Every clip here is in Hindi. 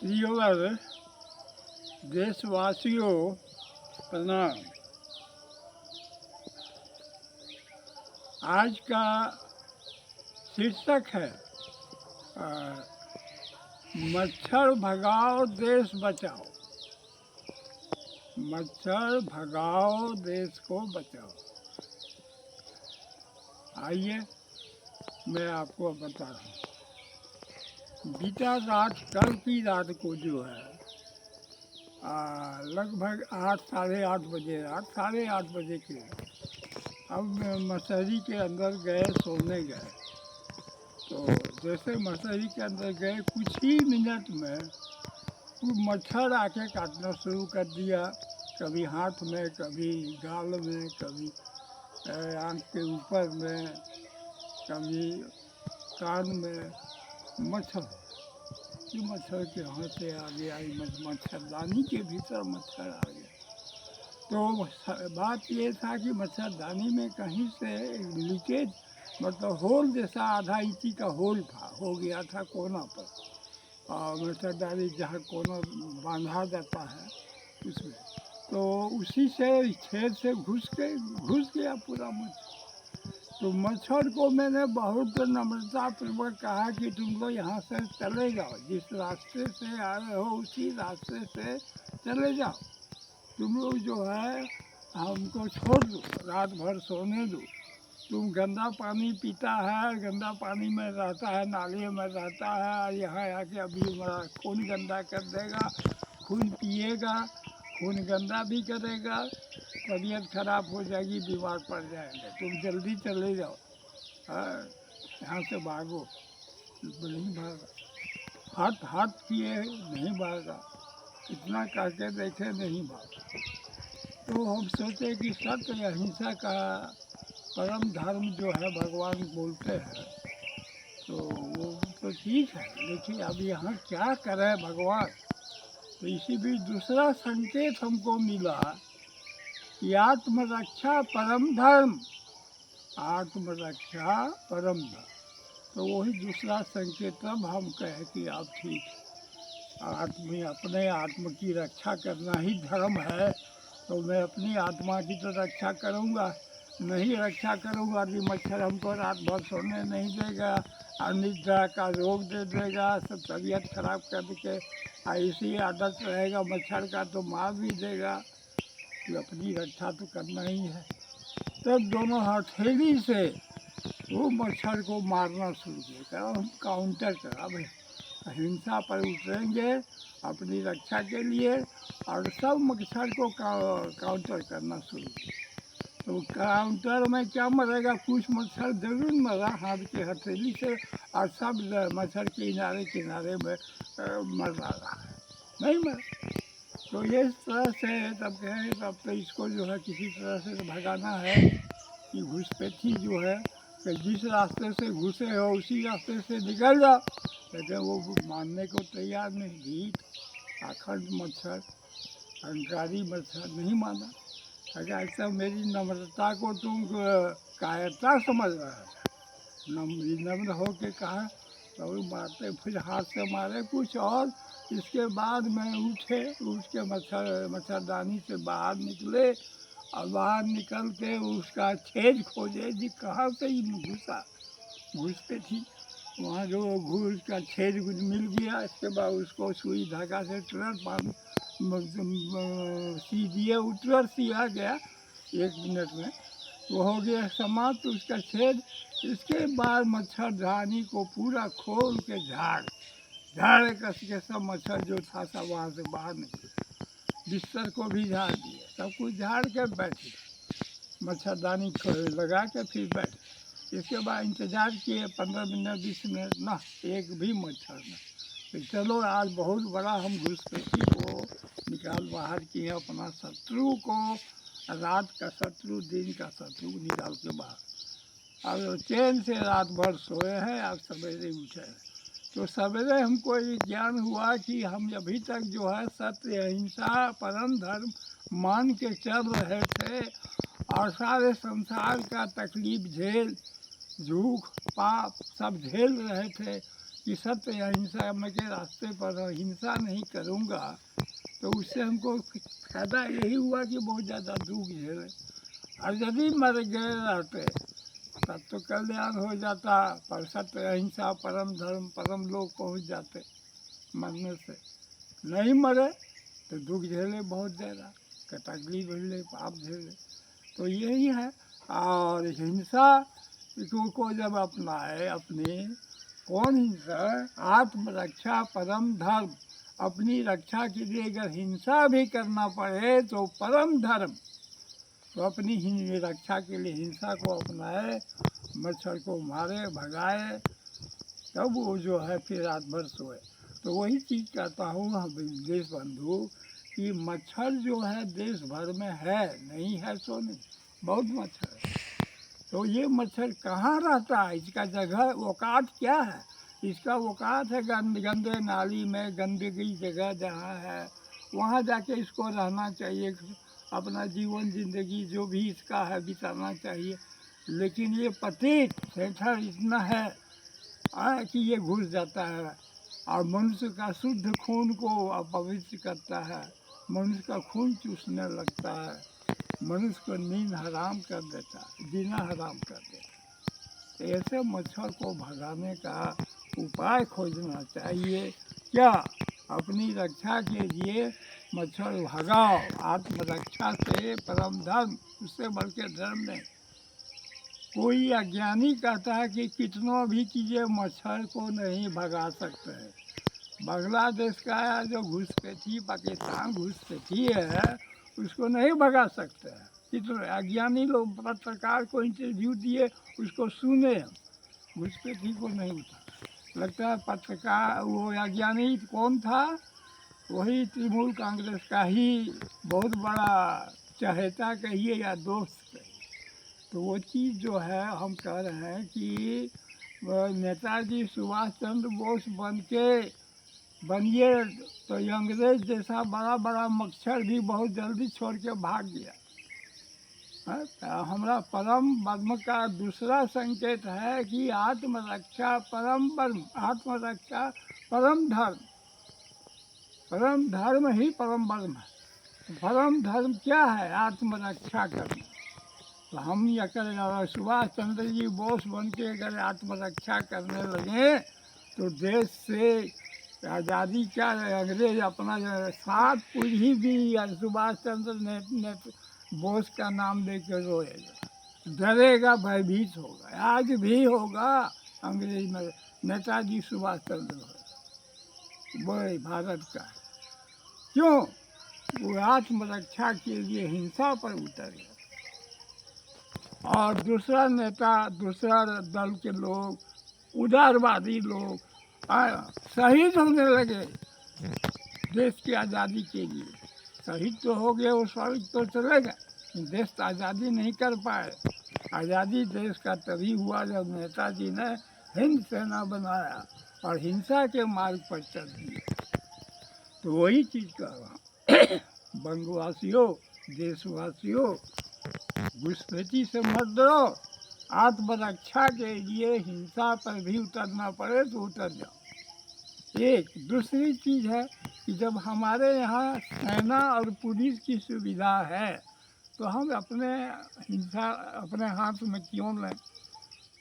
प्रियवर देशवासियों प्रणाम। आज का शीर्षक है अ, मच्छर भगाओ देश बचाओ। मच्छर भगाओ देश को बचाओ। आइए मैं आपको बता रहा हूँ। बीता रात, कल की रात को जो है लगभग 8 साढ़े 8 बजे के अब मशहरी के अंदर गए, सोने गए। तो जैसे मशहरी के अंदर गए, कुछ ही मिनट में वो मच्छर आके काटना शुरू कर दिया। कभी हाथ में, कभी गाल में, कभी आँख के ऊपर में, कभी कान में। मच्छर ये मच्छर के यहाँ से आ गया, मच्छरदानी के भीतर मच्छर आ गया। तो बात ये था कि मच्छरदानी में कहीं से लीकेज, मतलब होल जैसा आधा इंची का होल था, हो गया था कोना पर। और मच्छरदानी जहाँ कोना बांधा जाता है उसमें, तो उसी से छेद से घुस गया पूरा मच्छर। तो मच्छर को मैंने बहुत नम्रतापूर्वक कहा कि तुम लोग यहाँ से चले जाओ, जिस रास्ते से आए हो उसी रास्ते से चले जाओ। तुम लोग जो है हमको छोड़ दो, रात भर सोने दो। तुम गंदा पानी पीता है, गंदा पानी में रहता है, नाले में रहता है, यहाँ आके अभी हमारा खून गंदा कर देगा, खून पिएगा, खून गंदा भी करेगा, तबीयत खराब हो जाएगी, बीमार पड़ जाएंगे। तुम जल्दी चले जाओ, यहाँ से भागो। नहीं भागा, हाथ हाथ किए, नहीं भागा, इतना करके देखे, नहीं भागा। तो हम सोचे कि सत्य अहिंसा का परम धर्म जो है भगवान बोलते हैं, तो वो तो ठीक है, लेकिन अब यहाँ क्या करे भगवान। तो इसी भी दूसरा संकेत हमको मिला कि आत्मरक्षा परम धर्म, आत्मरक्षा परम धर्म। तो वही दूसरा संकेत तब हम कहे कि आप ठीक है, अपने आत्म की रक्षा करना ही धर्म है। तो मैं अपनी आत्मा की तो रक्षा करूँगा, नहीं रक्षा करूँगा कि मच्छर हमको रात भर सोने नहीं देगा, अनिद्रा का रोग दे देगा, सब तबीयत खराब करके ऐसी आदत रहेगा मच्छर का तो मार भी देगा। तो अपनी रक्षा तो करना ही है। तब दोनों हथेली से वो मच्छर को मारना शुरू किया। हम काउंटर कर, अब अहिंसा पर उतरेंगे अपनी रक्षा के लिए, और सब मच्छर को काउंटर करना शुरू किया। तो काउंटर में क्या मरेगा, कुछ मच्छर जरूर मरा हाथ के हथेली से, और सब मच्छर किनारे किनारे में मर रहा है, नहीं मरा। तो ये इस तरह से तब कहें, तब तो इसको जो है किसी तरह से भगाना है कि घुसपैठी जो है कि जिस रास्ते से घुसे हो उसी रास्ते से निकल जाओ। लेकिन वो मानने को तैयार नहीं, ढीठ आखंड मच्छर, अहंकारी मच्छर नहीं माना। अगर ऐसा मेरी नम्रता को तुम कायरता समझ रहा था, नम्र हो के कहा, तो मारते, फिर हाथ से मारे कुछ, और इसके बाद में उठ के मच्छरदानी से बाहर निकले, और बाहर निकलते उसका छेद खोजे जी कहाँ से ही घुसते थी। वहाँ जो घुस का छेद मिल गया, इसके बाद उसको सुई धागा से तुरंत सी दिए, तुरंत सिया गया 1 मिनट में, वो हो गया समाप्त उसका छेद। इसके बाद मच्छरदानी को पूरा खोल के झाड़ कस के सब मच्छर जो था सब वहाँ से बाहर निकले। बिस्तर को भी झाड़ दिया, सब कुछ झाड़ के बैठे, मच्छरदानी लगा के फिर बैठे। इसके बाद इंतज़ार किए 15 मिनट 20 मिनट, ना एक भी मच्छर न। तो चलो आज बहुत बड़ा हम घुसपैठी को निकाल बाहर किए, अपना शत्रु को, रात का शत्रु दिन का शत्रु निकाल के बाहर। अब चैन से रात भर सोए हैं, आज सवेरे उठे हैं। तो सवेरे हमको ये ज्ञान हुआ कि हम अभी तक जो है सत्य अहिंसा परम धर्म मान के चल रहे थे, और सारे संसार का तकलीफ झेल, झूठ पाप सब झेल रहे थे। कि सत्य अहिंसा के रास्ते पर हिंसा नहीं करूँगा, तो उससे हमको फायदा यही हुआ कि बहुत ज़्यादा दुख झेले। और यदि मर गए रहते तब तो कल्याण हो जाता, पर सत्य अहिंसा परम धर्म परम लोग पहुँच जाते मरने से। नहीं मरे तो दुख झेले बहुत ज़्यादा, तकलीफ झेले, पाप झेले। तो यही है। और हिंसा को जब अपनाए अपनी, कौन हिंसा? आत्मरक्षा परम धर्म। अपनी रक्षा के लिए अगर हिंसा भी करना पड़े तो परम धर्म। तो अपनी रक्षा के लिए हिंसा को अपनाए, मच्छर को मारे भगाए, तब वो जो है फिर रात भर सोए। तो वही चीज़ कहता हूँ हम देश बंधु कि मच्छर जो है देश भर में है, नहीं है सो नहीं, बहुत मच्छर है। तो ये मच्छर कहाँ रहता है? इसका जगह औकात क्या है? इसका औकात है गंदे नाली में, गंदगी जगह जहाँ है वहाँ जाके इसको रहना चाहिए, अपना जीवन जिंदगी जो भी इसका है बिताना चाहिए। लेकिन ये पतित सेठर इतना है कि ये घुस जाता है और मनुष्य का शुद्ध खून को अपवित्र करता है, मनुष्य का खून चूसने लगता है, मनुष्य को नींद हराम कर देता है, जीना हराम कर देता है। ऐसे मच्छर को भगाने का उपाय खोजना चाहिए। क्या? अपनी रक्षा के लिए मच्छर भगाओ। आत्मरक्षा से परम धर्म, उससे बढ़ के धर्म नहीं। कोई अज्ञानी कहता है कि कितना भी कीजिए मच्छर को नहीं भगा सकते हैं। बांग्लादेश का जो घुसपैठी, पाकिस्तान घुसपैठी है, उसको नहीं भगा सकते हैं। कितने अज्ञानी लोग पत्रकार को इंटरव्यू दिए, उसको सुने, घुसपैठी को नहीं उठा। लगता है पत्रकार वो अज्ञानी कौन था? वही तृणमूल कांग्रेस का ही बहुत बड़ा चहेता कहिए या दोस्त कहिए। तो वो चीज़ जो है हम कह रहे हैं कि नेताजी सुभाष चंद्र बोस बनिए तो अंग्रेज जैसा बड़ा बड़ा मच्छर भी बहुत जल्दी छोड़ के भाग गया। हमारा परम ब्रह्म का दूसरा संकेत है कि आत्मरक्षा परम ब्रह्म, आत्मरक्षा परम धर्म, परम धर्म ही परम ब्रह्म है। परम धर्म क्या है? आत्मरक्षा करना। तो हम ये करें, सुभाष चंद्र जी बोस बन के अगर आत्मरक्षा करने लगे तो देश से आज़ादी क्या अंग्रेज अपना 7 पीढ़ी भी सुभाष चंद्र ने बोस का नाम लेकर रोएगा, डरेगा, भयभीत होगा। आज भी होगा अंग्रेज में नेताजी सुभाष चंद्र बड़े भारत का। क्यों? वो आत्मरक्षा के लिए हिंसा पर उतर गया। और दूसरा नेता, दूसरा दल के लोग, उदारवादी लोग शहीद होने लगे देश की आज़ादी के लिए। शहीद तो हो गए, वो स्वर्ग तो चले गए, देश तो आज़ादी नहीं कर पाए। आज़ादी देश का तभी हुआ जब नेताजी ने हिंद सेना बनाया और हिंसा के मार्ग पर चल दिए। तो वही चीज़ कह रहा हूँ, बंगवासियों, देशवासियों, घुसपैठी से मत डरो। आत्मरक्षा के लिए हिंसा पर भी उतरना पड़े तो उतर जाओ। एक दूसरी चीज़ है कि जब हमारे यहाँ सेना और पुलिस की सुविधा है तो हम अपने हिंसा अपने हाथ में क्यों लें?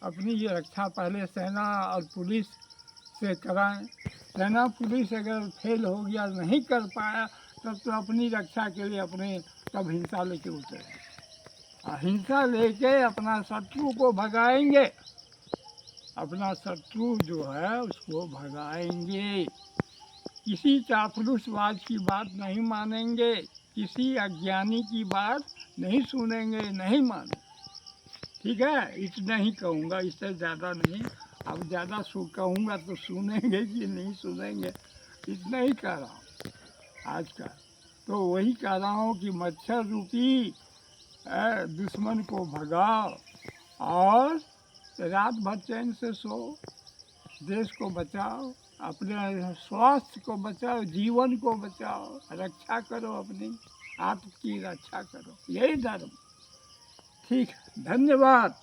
अपनी ये रक्षा पहले सेना और पुलिस से कराएं। सेना पुलिस अगर फेल हो गया, नहीं कर पाया, तब तो अपनी रक्षा के लिए अपने तब हिंसा लेके उतरें। हिंसा लेके अपना शत्रु को भगाएंगे, अपना शत्रु जो है उसको भगाएंगे। किसी चापलूसवाद की बात नहीं मानेंगे, किसी अज्ञानी की बात नहीं सुनेंगे, नहीं मानेंगे। ठीक है, इतना ही कहूँगा, इससे ज़्यादा नहीं। अब ज़्यादा कहूँगा तो सुनेंगे कि नहीं सुनेंगे, इतना ही कह रहा हूँ आज का। तो वही कह रहा हूँ कि मच्छर रूपी दुश्मन को भगाओ और रात भर चैन से सो, देश को बचाओ, अपने स्वास्थ्य को बचाओ, जीवन को बचाओ, रक्षा करो, अपनी आत्म की रक्षा करो। यही धर्म। ठीक है, धन्यवाद।